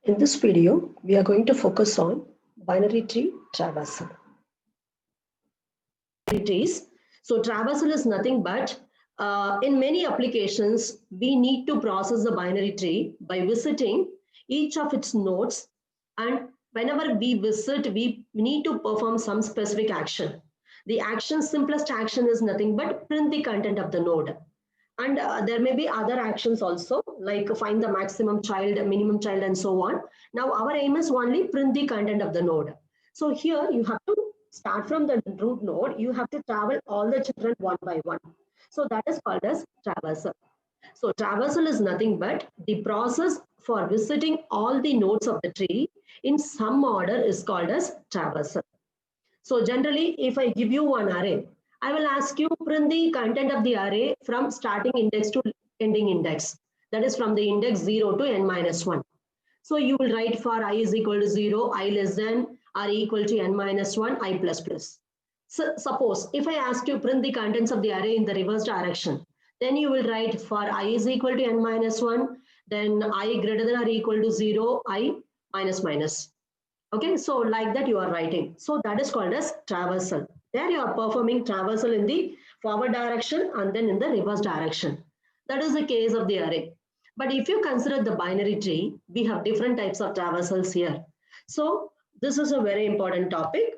In this video, we are going to focus on binary tree traversal. Trees. So traversal is nothing but in many applications, we need to process the binary tree by visiting each of its nodes. And whenever we visit, we need to perform some specific action. The action, simplest action is nothing but print the content of the node. And there may be other actions also, like find the maximum child, minimum child, and so on. Now, our aim is only print the content of the node. So here you have to start from the root node. You have to travel all the children one by one. So that is called as traversal. So traversal is nothing but the process for visiting all the nodes of the tree in some order is called as traversal. So generally, if I give you one array, I will ask you print the content of the array from starting index to ending index. That is from the index 0 to n minus 1. So you will write for I is equal to 0, I less than or equal to n minus 1, I plus plus. So suppose if I ask you print the contents of the array in the reverse direction, then you will write for I is equal to n minus 1, then I greater than or equal to 0, I minus minus. Okay, so like that you are writing. So that is called as traversal. There you are performing traversal in the forward direction and then in the reverse direction. That is the case of the array. But if you consider the binary tree, we have different types of traversals here. So this is a very important topic.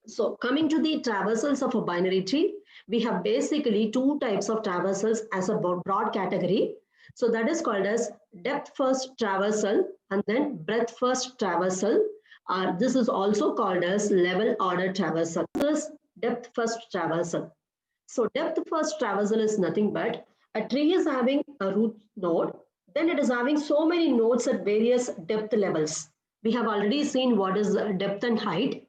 So coming to the traversals of a binary tree, we have basically two types of traversals as a broad category. So that is called as depth first traversal and then breadth first traversal. This is also called as level order traversal. This is depth first traversal. So depth first traversal is nothing but a tree is having a root node, then it is having so many nodes at various depth levels. We have already seen what is depth and height.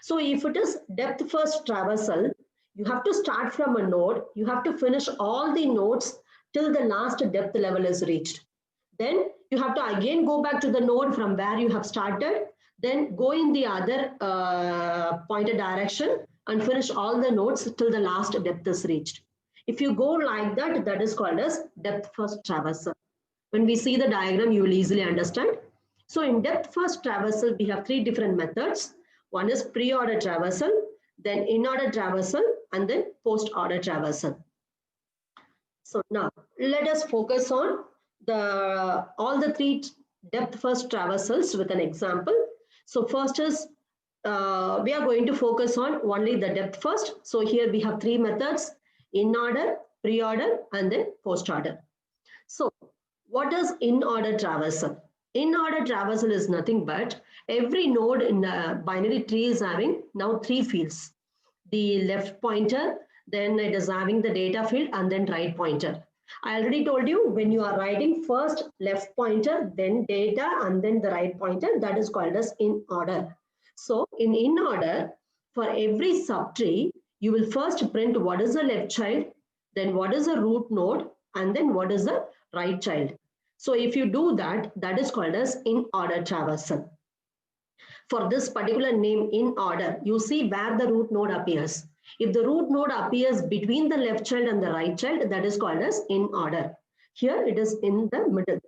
So if it is depth first traversal, you have to start from a node, you have to finish all the nodes till the last depth level is reached. Then you have to again go back to the node from where you have started, then go in the other pointed direction and finish all the nodes till the last depth is reached. If you go like that, that is called as depth first traversal. When we see the diagram, you will easily understand. So in depth first traversal, we have three different methods. One is pre-order traversal, then in-order traversal, and then post-order traversal. So now let us focus on all the three depth first traversals with an example. So first is we are going to focus on only the depth first. So here we have three methods: in-order, pre-order, and then post-order. So what is in-order traversal? In-order traversal is nothing but every node in the binary tree is having now three fields. The left pointer, then it is having the data field, and then right pointer. I already told you when you are writing first left pointer, then data, and then the right pointer, that is called as in order. So in order, for every subtree, you will first print what is the left child, then what is the root node, and then what is the right child. So if you do that, that is called as in order traversal. For this particular name in order, you see where the root node appears. If the root node appears between the left child and the right child, that is called as in order. Here it is in the middle.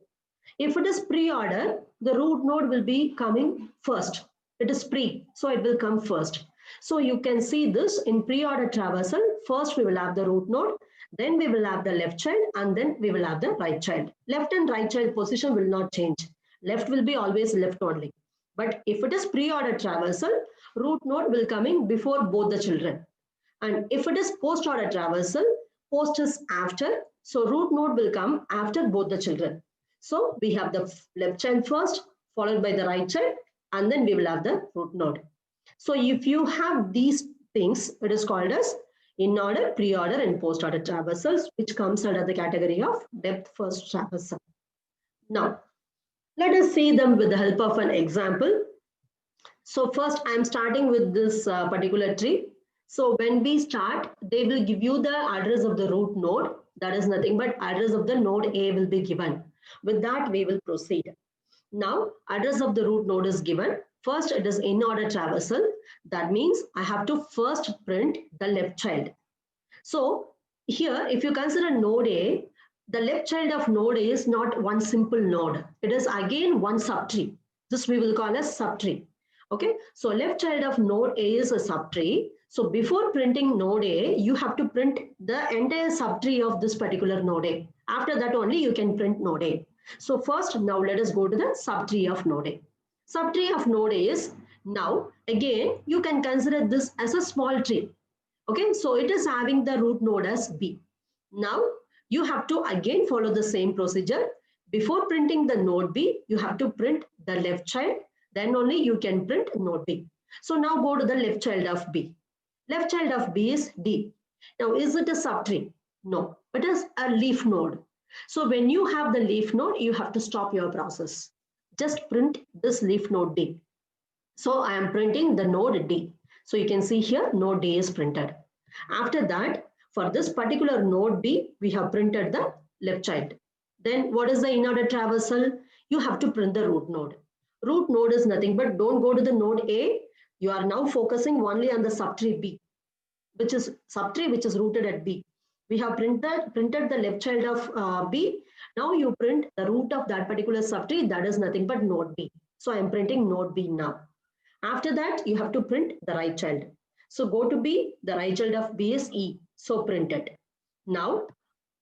If it is pre-order, the root node will be coming first. It is pre, so it will come first. So you can see this in pre-order traversal. First we will have the root node, then we will have the left child, and then we will have the right child. Left and right child position will not change. Left will be always left only. But if it is pre-order traversal, root node will coming before both the children. And if it is post-order traversal, post is after, so root node will come after both the children. So we have the left child first, followed by the right child, and then we will have the root node. So if you have these things, it is called as in-order, pre-order, and post-order traversals, which comes under the category of depth first traversal. Now, let us see them with the help of an example. So first, I'm starting with this particular tree. So when we start, they will give you the address of the root node. That is nothing but address of the node A will be given. With that, we will proceed. Now, address of the root node is given. First, it is in order traversal. That means I have to first print the left child. So here, if you consider node A, the left child of node A is not one simple node. It is again one subtree. This we will call as subtree. Okay, so left child of node A is a subtree. So before printing node A, you have to print the entire subtree of this particular node A. After that only you can print node A. So first, now let us go to the subtree of node A. Subtree of node A is, now again you can consider this as a small tree. Okay, so it is having the root node as B. Now you have to again follow the same procedure. Before printing the node B, you have to print the left child, then only you can print node B. So now go to the left child of B. Left child of B is D. Now is it a subtree? No, it is a leaf node. So when you have the leaf node, you have to stop your process. Just print this leaf node D. So I am printing the node D. So you can see here node D is printed. After that, for this particular node B, we have printed the left child. Then what is the in-order traversal? You have to print the root node. Root node is nothing but, don't go to the node A. You are now focusing only on the subtree B, which is subtree which is rooted at B. We have printed the left child of B. Now you print the root of that particular subtree, that is nothing but node B. So I am printing node B now. After that, you have to print the right child. So go to B, the right child of B is E. So print it. Now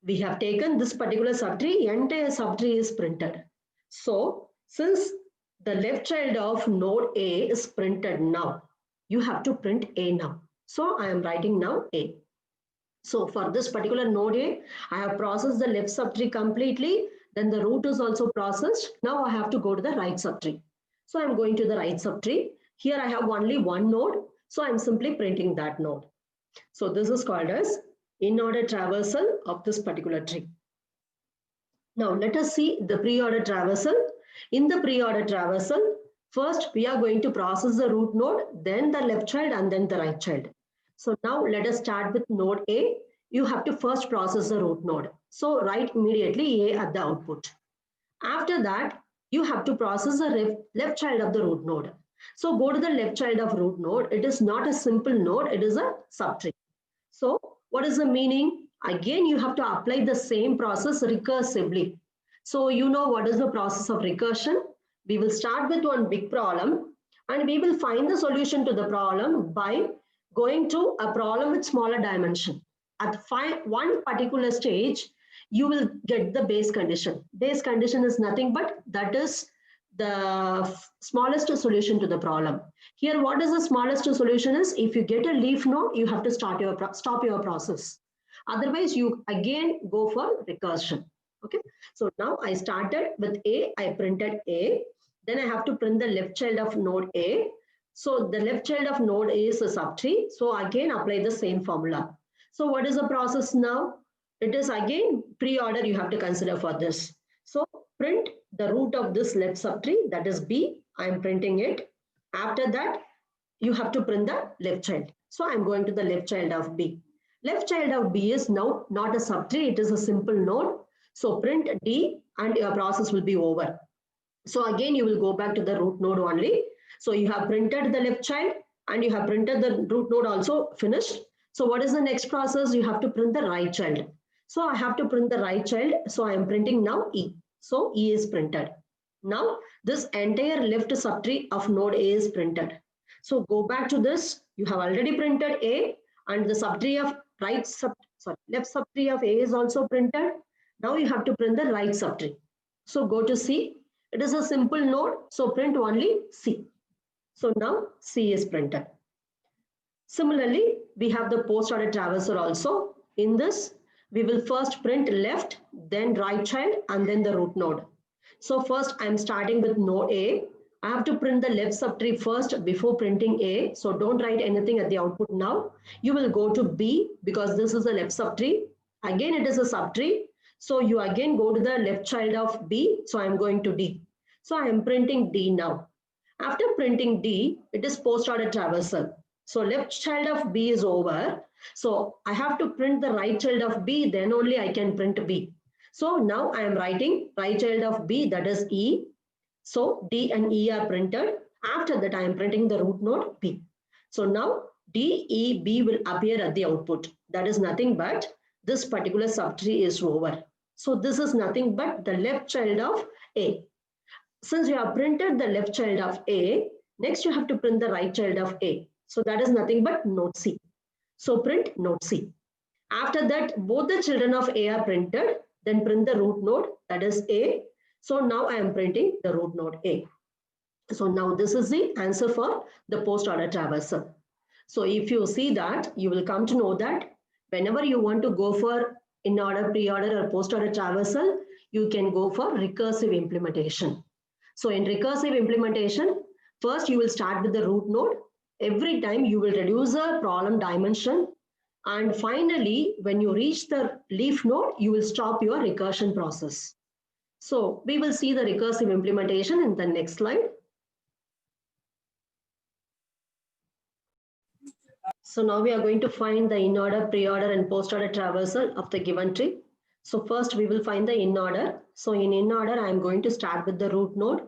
we have taken this particular subtree, entire subtree is printed. So since the left child of node A is printed now, you have to print A now. So I am writing now A. So for this particular node A, I have processed the left subtree completely. Then the root is also processed. Now I have to go to the right subtree. So I'm going to the right subtree. Here I have only one node. So I'm simply printing that node. So this is called as in-order traversal of this particular tree. Now let us see the pre-order traversal. In the pre-order traversal, first we are going to process the root node, then the left child and then the right child. So now let us start with node A. You have to first process the root node. So write immediately A at the output. After that, you have to process the left child of the root node. So go to the left child of root node. It is not a simple node, it is a subtree. So what is the meaning? Again, you have to apply the same process recursively. So you know what is the process of recursion? We will start with one big problem and we will find the solution to the problem by going to a problem with smaller dimension. At one particular stage, you will get the base condition. Base condition is nothing but that is the smallest solution to the problem. Here, what is the smallest solution is, if you get a leaf node, you have to stop your process. Otherwise, you again go for recursion. Okay. So now I started with A, I printed A. Then I have to print the left child of node A. So the left child of node A is a subtree. So again, apply the same formula. So what is the process now? It is again pre-order you have to consider for this. So print the root of this left subtree, that is B. I am printing it. After that, you have to print the left child. So I am going to the left child of B. Left child of B is now not a subtree, it is a simple node. So print D and your process will be over. So again, you will go back to the root node only. So you have printed the left child and you have printed the root node also finished. So what is the next process? You have to print the right child. So I have to print the right child. So I am printing now E. So E is printed. Now this entire left subtree of node A is printed. So go back to this. You have already printed A and the subtree of left subtree of A is also printed. Now you have to print the right subtree. So go to C. It is a simple node. So print only C. So now C is printed. Similarly, we have the post-order traversal also. In this, we will first print left, then right child, and then the root node. So first, I'm starting with node A. I have to print the left subtree first before printing A. So don't write anything at the output now. You will go to B because this is the left subtree. Again, it is a subtree. So you again go to the left child of B. So I'm going to D. So I am printing D now. After printing D, it is post-order traversal. So left child of B is over. So I have to print the right child of B, then only I can print B. So now I am writing right child of B, that is E. So D and E are printed. After that, I am printing the root node B. So now D, E, B will appear at the output. That is nothing but this particular subtree is over. So this is nothing but the left child of A. Since you have printed the left child of A, next you have to print the right child of A. So that is nothing but node C. So print node C. After that, both the children of A are printed, then print the root node, that is A. So now I am printing the root node A. So now this is the answer for the post order traversal. So if you see that, you will come to know that whenever you want to go for in order, pre-order or post order traversal, you can go for recursive implementation. So in recursive implementation, first you will start with the root node. Every time you will reduce the problem dimension. And finally, when you reach the leaf node, you will stop your recursion process. So we will see the recursive implementation in the next slide. So now we are going to find the in order, pre-order and post-order traversal of the given tree. So first we will find the in order. So in order, I am going to start with the root node.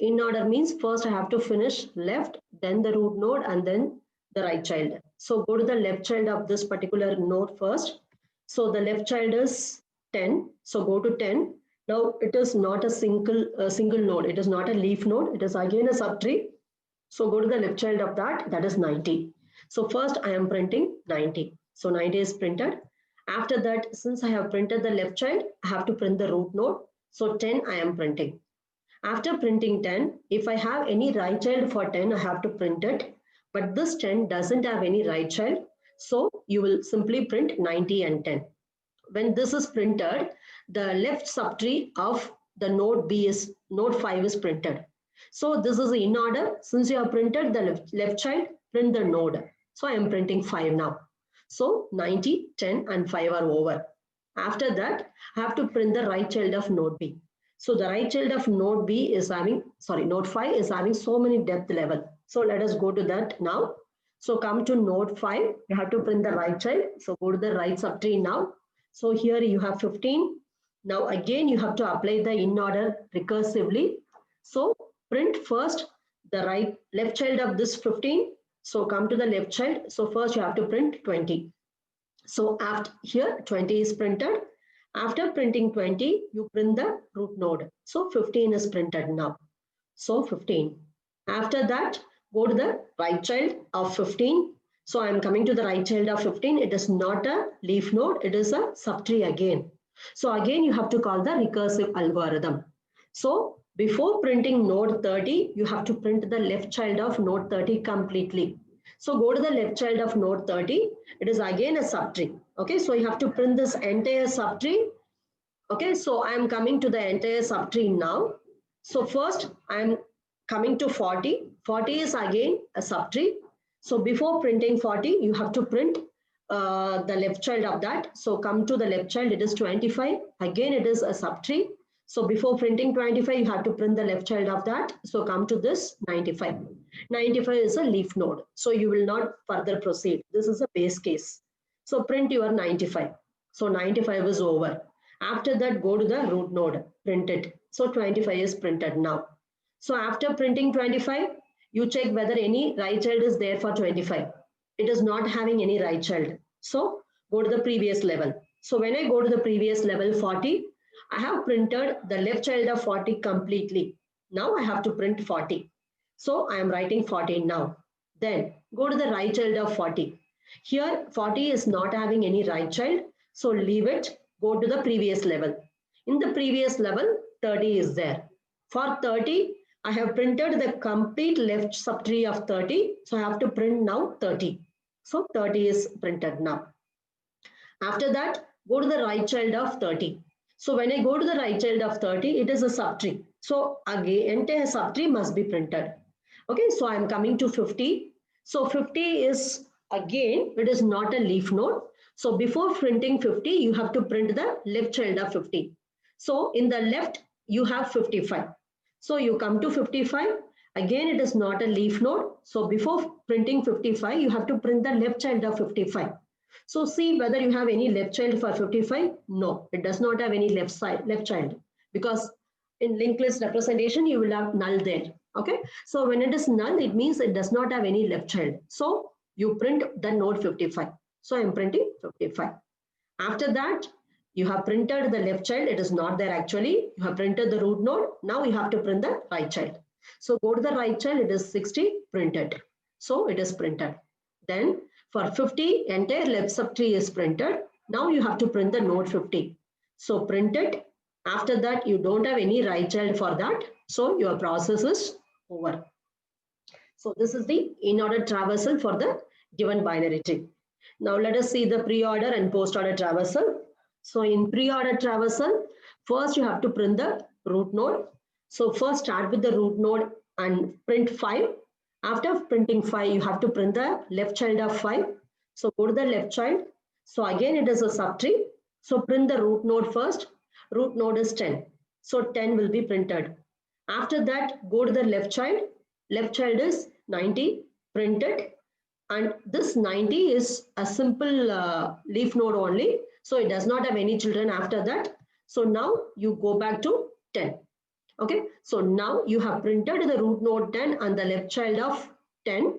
In order means first I have to finish left, then the root node, and then the right child. So go to the left child of this particular node first. So the left child is 10. So go to 10. Now it is not a single node. It is not a leaf node. It is again a subtree. So go to the left child of that. That is 90. So first I am printing 90. So 90 is printed. After that, since I have printed the left child, I have to print the root node. So 10 I am printing. After printing 10, if I have any right child for 10, I have to print it. But this 10 doesn't have any right child. So you will simply print 90 and 10. When this is printed, the left subtree of the node B is node 5 is printed. So this is in order. Since you have printed the left child, print the node. So I am printing 5 now. So 90, 10 and 5 are over. After that, I have to print the right child of node B. So the right child of node B is having, node 5 is having so many depth level. So let us go to that now. So come to node 5, you have to print the right child. So go to the right subtree now. So here you have 15. Now again, you have to apply the in order recursively. So print first the left child of this 15. So come to the left child. So first you have to print 20. So after here 20 is printed. After printing 20, you print the root node. So 15 is printed now. So 15. After that, go to the right child of 15. So I am coming to the right child of 15. It is not a leaf node. It is a subtree again. So again, you have to call the recursive algorithm. So before printing node 30, you have to print the left child of node 30 completely. So go to the left child of node 30. It is again a subtree. Okay, so you have to print this entire subtree. Okay, so I am coming to the entire subtree now. So first I am coming to 40. 40 is again a subtree. So before printing 40, you have to print the left child of that. So come to the left child, it is 25. Again, it is a subtree. So before printing 25, you have to print the left child of that. So come to this 95. 95 is a leaf node. So you will not further proceed. This is a base case. So print your 95. So 95 is over. After that, go to the root node, print it. So 25 is printed now. So after printing 25, you check whether any right child is there for 25. It is not having any right child. So go to the previous level. So when I go to the previous level 40, I have printed the left child of 40 completely. Now I have to print 40. So I am writing 40 now. Then go to the right child of 40. Here 40 is not having any right child. So leave it, go to the previous level. In the previous level, 30 is there. For 30, I have printed the complete left subtree of 30. So I have to print now 30. So 30 is printed now. After that, go to the right child of 30. So when I go to the right child of 30, it is a subtree. So again, entire subtree must be printed. Okay, so I am coming to 50. So 50 is again, it is not a leaf node. So before printing 50, you have to print the left child of 50. So in the left, you have 55. So you come to 55. Again, it is not a leaf node. So before printing 55, you have to print the left child of 55. So see whether you have any left child for 55. No, it does not have any left child, because in linked list representation, you will have null there. Okay. So when it is null, it means it does not have any left child. So you print the node 55. So I'm printing 55. After that, You have printed the left child, it is not there actually. You have printed the root node. Now you have to print the right child. So go to the right child, it is 60, printed. So it is printed. Then for 50, entire left subtree is printed. Now you have to print the node 50. So print it. After that, you don't have any right child for that. So your process is over. So this is the in-order traversal for the given binary tree. Now let us see the pre-order and post-order traversal. So in pre-order traversal, first you have to print the root node. So first start with the root node and print 5. After printing 5, you have to print the left child of 5. So go to the left child. So again it is a subtree. So print the root node first. Root node is 10. So 10 will be printed. After that, go to the left child. Left child is 90, printed. And this 90 is a simple leaf node only. So it does not have any children after that. So now you go back to 10. Okay, so now you have printed the root node 10 and the left child of 10.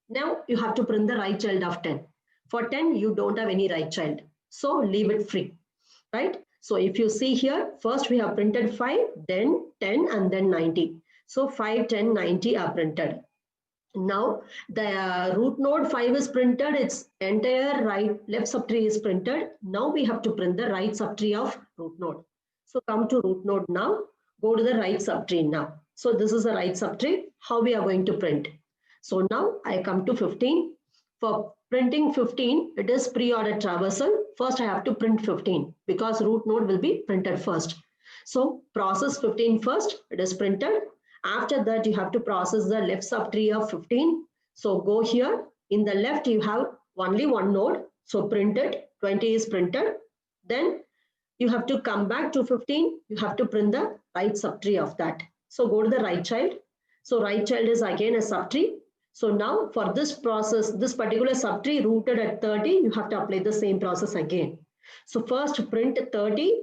Now you have to print the right child of 10. For 10, you don't have any right child. So leave it free, right? So if you see here, first we have printed 5, then 10 and then 90. So 5, 10, 90 are printed. Now the root node 5 is printed, its entire left subtree is printed. Now we have to print the right subtree of root node. So come to root node now, go to the right subtree now. So this is the right subtree, how we are going to print. So now I come to 15. For printing 15, it is pre-order traversal. First I have to print 15 because root node will be printed first. So process 15 first, it is printed. After that, you have to process the left subtree of 15. So go here. In the left, you have only one node. So print it. 20 is printed. Then you have to come back to 15. You have to print the right subtree of that. So go to the right child. So right child is again a subtree. So now for this process, this particular subtree rooted at 30, you have to apply the same process again. So first print 30,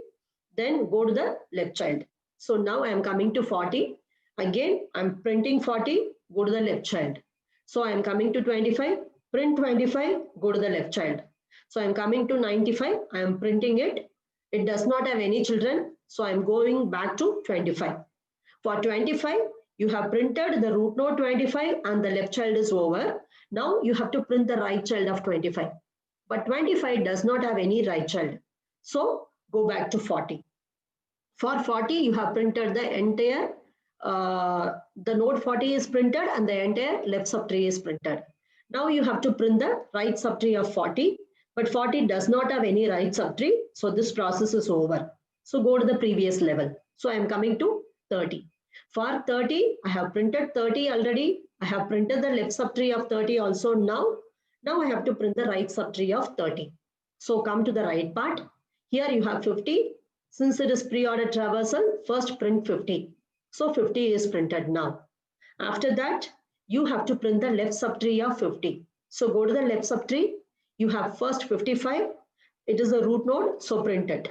then go to the left child. So now I am coming to 40. Again, I'm printing 40, go to the left child. So I'm coming to 25, print 25, go to the left child. So I'm coming to 95, I am printing it. It does not have any children, so I'm going back to 25. For 25, you have printed the root node 25 and the left child is over. Now you have to print the right child of 25. But 25 does not have any right child. So go back to 40. For 40, you have printed the entire the node 40 is printed and the entire left subtree is printed. Now you have to print the right subtree of 40, but 40 does not have any right subtree. So this process is over. So go to the previous level. So I am coming to 30. For 30, I have printed 30 already. I have printed the left subtree of 30 also now. Now I have to print the right subtree of 30. So come to the right part. Here you have 50. Since it is pre-order traversal, first print 50. So 50 is printed now. After that, you have to print the left subtree of 50. So go to the left subtree. You have first 55. It is a root node, so print it.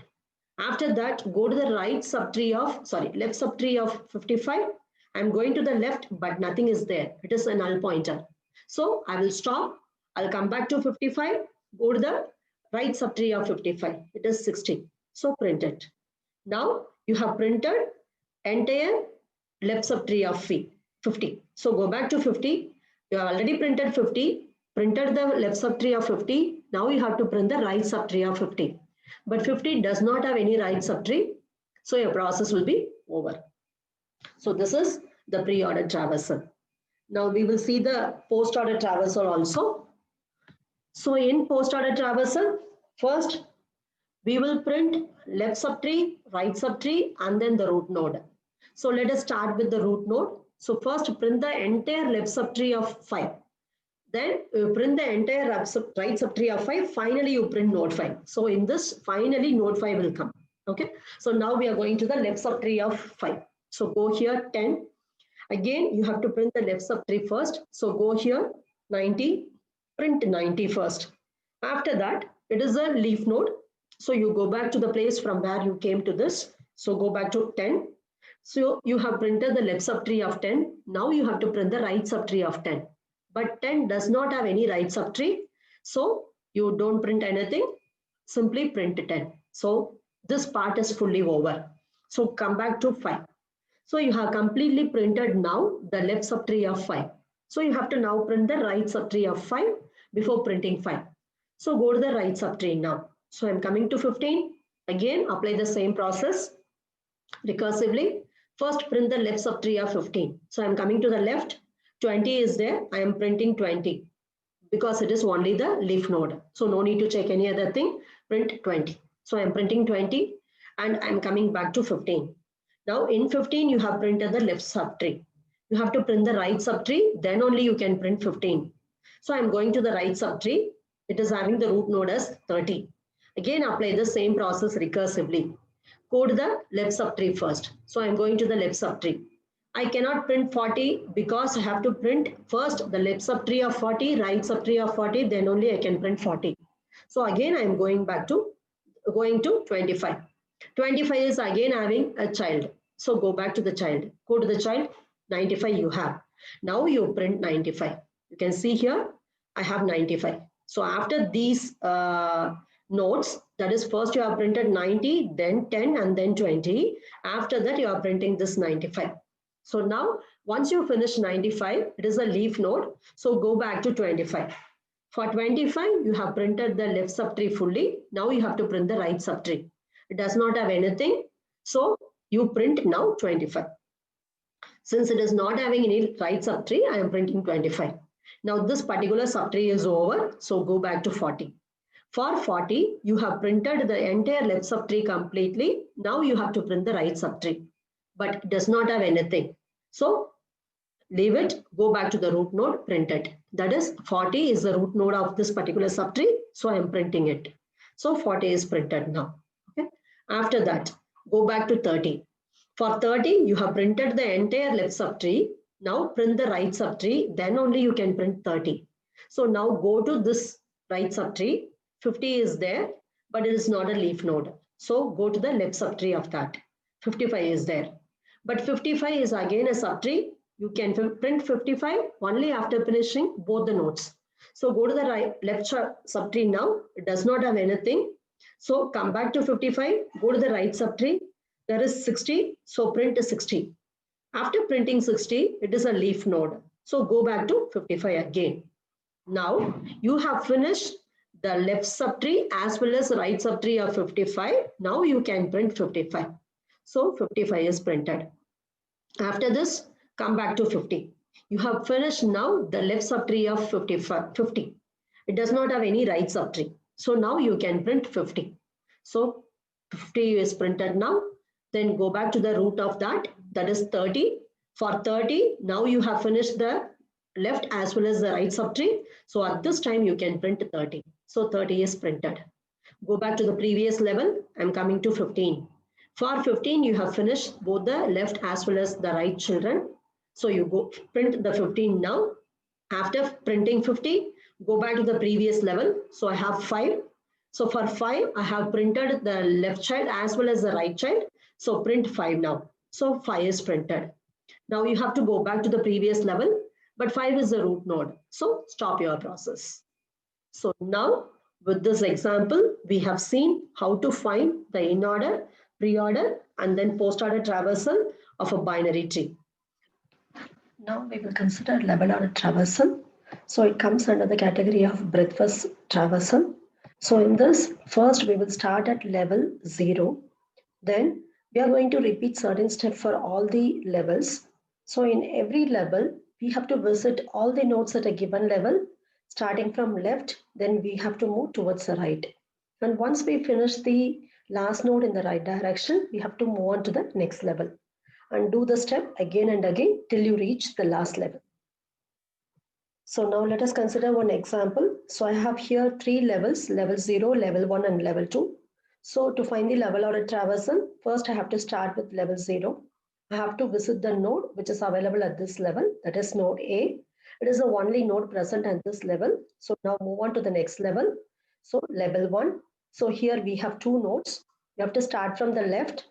After that, go to the left subtree of 55. I'm going to the left, but nothing is there. It is a null pointer. So I will stop. I'll come back to 55. Go to the right subtree of 55. It is 60. So print it. Now you have printed entire left subtree of 50. So go back to 50. You have already printed 50, printed the left subtree of 50. Now you have to print the right subtree of 50. But 50 does not have any right subtree. So your process will be over. So this is the pre-order traversal. Now we will see the post-order traversal also. So in post-order traversal, first we will print left subtree, right subtree, and then the root node. So let us start with the root node. So first print the entire left subtree of 5. Then you print the entire right subtree of 5. Finally, you print node 5. So in this, finally node 5 will come. Okay. So now we are going to the left subtree of 5. So go here 10. Again, you have to print the left subtree first. So go here 90. Print 90 first. After that, it is a leaf node. So you go back to the place from where you came to this. So go back to 10. So you have printed the left subtree of 10. Now you have to print the right subtree of 10. But 10 does not have any right subtree. So you don't print anything. Simply print 10. So This part is fully over. So come back to 5. So you have completely printed now the left subtree of 5. So you have to now print the right subtree of 5 before printing 5. So go to the right subtree now. So I'm coming to 15. Again, apply the same process recursively. First print the left subtree of 15. So I'm coming to the left. 20 is there. I am printing 20 because it is only the leaf node. So no need to check any other thing. Print 20. So I'm printing 20 and I'm coming back to 15. Now in 15, you have printed the left subtree. You have to print the right subtree, then only you can print 15. So I'm going to the right subtree. It is having the root node as 30. Again, apply the same process recursively. Code the left subtree first. So I'm going to the left subtree. I cannot print 40 because I have to print first the left subtree of 40, right subtree of 40, then only I can print 40. So again, I'm going to 25. 25 is again having a child. So go back to the child. Go to the child, 95 you have. Now you print 95. You can see here, I have 95. So after these notes, that is first you have printed 90, then 10 and then 20. After that you are printing this 95. So now once you finish 95, it is a leaf node. So go back to 25. For 25, you have printed the left subtree fully. Now you have to print the right subtree. It does not have anything. So you print now 25. Since it is not having any right subtree, I am printing 25. Now this particular subtree is over. So go back to 40. For 40, you have printed the entire left subtree completely. Now you have to print the right subtree. But it does not have anything. So leave it, go back to the root node, print it. That is 40 is the root node of this particular subtree. So I am printing it. So 40 is printed now. Okay. After that, go back to 30. For 30, you have printed the entire left subtree. Now print the right subtree. Then only you can print 30. So now go to this right subtree. 50 is there, but it is not a leaf node. So go to the left subtree of that. 55 is there. But 55 is again a subtree. You can print 55 only after finishing both the nodes. So go to the left subtree now. It does not have anything. So come back to 55. Go to the right subtree. There is 60. So print 60. After printing 60, it is a leaf node. So go back to 55 again. Now you have finished the left subtree as well as right subtree of 55. Now you can print 55. So 55 is printed. After this, come back to 50. You have finished now the left subtree of 50. It does not have any right subtree. So now you can print 50. So 50 is printed now. Then go back to the root of that. That is 30. For 30, now you have finished the left as well as the right subtree. So at this time you can print 30. So 30 is printed. Go back to the previous level. I'm coming to 15. For 15, you have finished both the left as well as the right children. So you go print the 15 now. After printing 50, go back to the previous level. So I have 5. So for 5, I have printed the left child as well as the right child. So print 5 now. So 5 is printed. Now you have to go back to the previous level, but 5 is the root node. So stop your process. So now with this example, we have seen how to find the in-order, pre-order, and then post-order traversal of a binary tree. Now we will consider level order traversal. So it comes under the category of breadth-first traversal. So in this, first we will start at level 0. Then we are going to repeat certain steps for all the levels. So in every level, we have to visit all the nodes at a given level. Starting from left, then we have to move towards the right. And once we finish the last node in the right direction, we have to move on to the next level and do the step again and again till you reach the last level. So now let us consider one example. So I have here 3 levels, level 0, level 1 and level 2. So to find the level order traversal, first I have to start with level 0. I have to visit the node which is available at this level, that is node A. It is the only node present at this level. So now move on to the next level. So level 1. So here we have 2 nodes. You have to start from the left,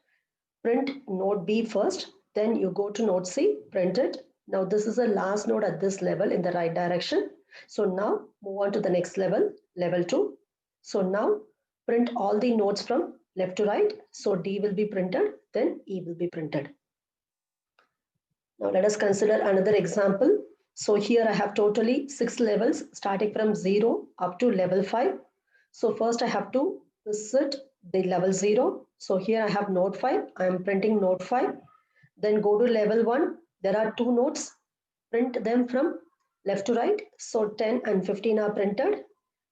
print node B first, then you go to node C, print it. Now this is the last node at this level in the right direction. So now move on to the next level, level 2. So now print all the nodes from left to right. So D will be printed, then E will be printed. Now let us consider another example. So here I have totally 6 levels starting from 0 up to level 5. So first I have to visit the level 0. So here I have node 5. I am printing node 5. Then go to level 1. There are 2 nodes. Print them from left to right. So 10 and 15 are printed.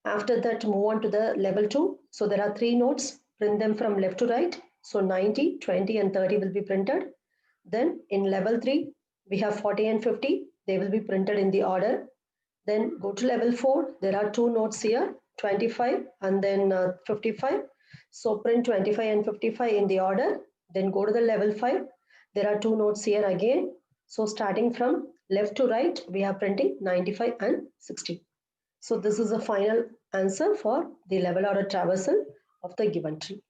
After that, move on to the level 2. So there are 3 nodes. Print them from left to right. So 90, 20 and 30 will be printed. Then in level 3, we have 40 and 50. They will be printed in the order. Then go to level 4. There are 2 nodes here, 25 and then 55. So print 25 and 55 in the order. Then go to the level 5. There are 2 nodes here again. So starting from left to right, we are printing 95 and 60. So this is the final answer for the level order traversal of the given tree.